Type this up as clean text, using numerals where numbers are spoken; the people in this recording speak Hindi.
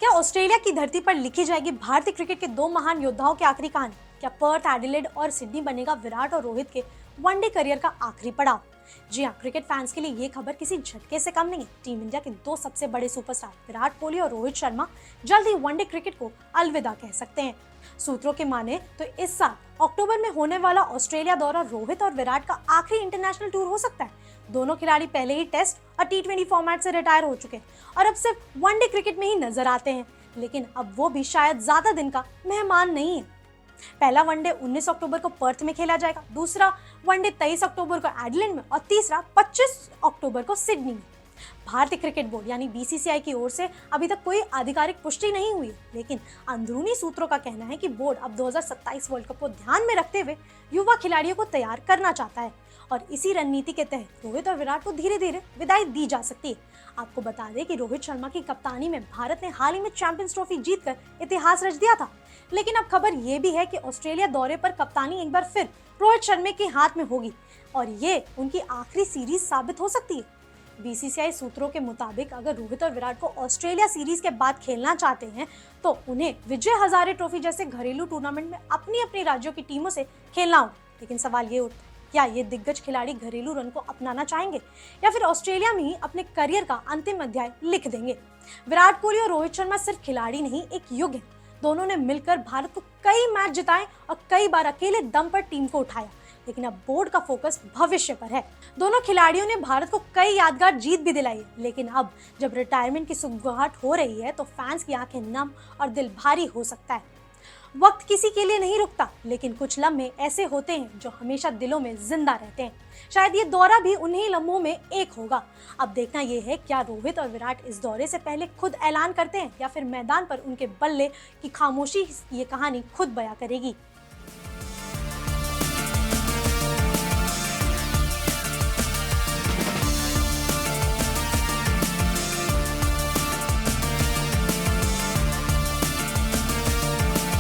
क्या ऑस्ट्रेलिया की धरती पर लिखी जाएगी भारतीय क्रिकेट के दो महान योद्धाओं की आखिरी कहानी? क्या पर्थ, एडिलेड और सिडनी बनेगा विराट और रोहित के वनडे करियर का आखिरी पड़ाव? जी हाँ, क्रिकेट फैंस के लिए ये खबर किसी झटके से कम नहीं है। टीम इंडिया के दो सबसे बड़े सुपरस्टार विराट कोहली और रोहित शर्मा जल्द ही वनडे क्रिकेट को अलविदा कह सकते हैं। सूत्रों के माने तो इस साल अक्टूबर में होने वाला ऑस्ट्रेलिया दौरा रोहित और विराट का आखिरी इंटरनेशनल टूर हो सकता है। दोनों खिलाड़ी पहले ही टेस्ट और टी20 फॉर्मेट से रिटायर हो चुके हैं और अब सिर्फ वनडे क्रिकेट में ही नजर आते हैं, लेकिन अब वो भी शायद ज्यादा दिन का मेहमान नहीं है। पहला वनडे 19 अक्टूबर को पर्थ में खेला जाएगा, दूसरा वनडे 23 अक्टूबर को एडिलेड में और तीसरा 25 अक्टूबर को सिडनी में। भारतीय क्रिकेट बोर्ड यानी बीसीसीआई की ओर से अभी तक कोई आधिकारिक पुष्टि नहीं हुई, लेकिन अंदरूनी सूत्रों का कहना है कि बोर्ड अब 2027 वर्ल्ड कप को ध्यान में रखते हुए युवा खिलाड़ियों को तैयार करना चाहता है और इसी रणनीति के तहत रोहित और विराट को धीरे धीरे विदाई दी जा सकती है। आपको बता दें कि रोहित शर्मा की कप्तानी में भारत ने हाल ही में चैंपियंस ट्रॉफी जीतकर इतिहास रच दिया था, लेकिन अब खबर ये भी है कि ऑस्ट्रेलिया दौरे पर कप्तानी एक बार फिर रोहित शर्मा के हाथ में होगी और ये उनकी आखिरी सीरीज साबित हो सकती है। बीसीसीआई सूत्रों के मुताबिक अगर रोहित और विराट को ऑस्ट्रेलिया सीरीज के बाद खेलना चाहते हैं तो उन्हें विजय हजारे ट्रॉफी जैसे घरेलू टूर्नामेंट में अपनी अपनी राज्यों की टीमों से खेलना होगा। लेकिन सवाल ये उठता है, क्या ये दिग्गज खिलाड़ी घरेलू रन को अपनाना चाहेंगे या फिर ऑस्ट्रेलिया में ही अपने करियर का अंतिम अध्याय लिख देंगे? विराट कोहली और रोहित शर्मा सिर्फ खिलाड़ी नहीं, एक युग है। दोनों ने मिलकर भारत को कई मैच जिताए और कई बार अकेले दम पर टीम को उठाया, लेकिन अब बोर्ड का फोकस भविष्य पर है। दोनों खिलाड़ियों ने भारत को कई यादगार जीत भी दिलाई है, लेकिन अब जब रिटायरमेंट की सुगबुगाहट हो रही है तो फैंस की आंखें नम और दिल भारी हो सकता है। वक्त किसी के लिए नहीं रुकता, लेकिन कुछ लम्हे ऐसे होते हैं जो हमेशा दिलों में जिंदा रहते हैं। शायद ये दौरा भी उन्हीं लम्हों में एक होगा। अब देखना यह है क्या रोहित और विराट इस दौरे से पहले खुद ऐलान करते हैं या फिर मैदान पर उनके बल्ले की खामोशी ये कहानी खुद बयां करेगी।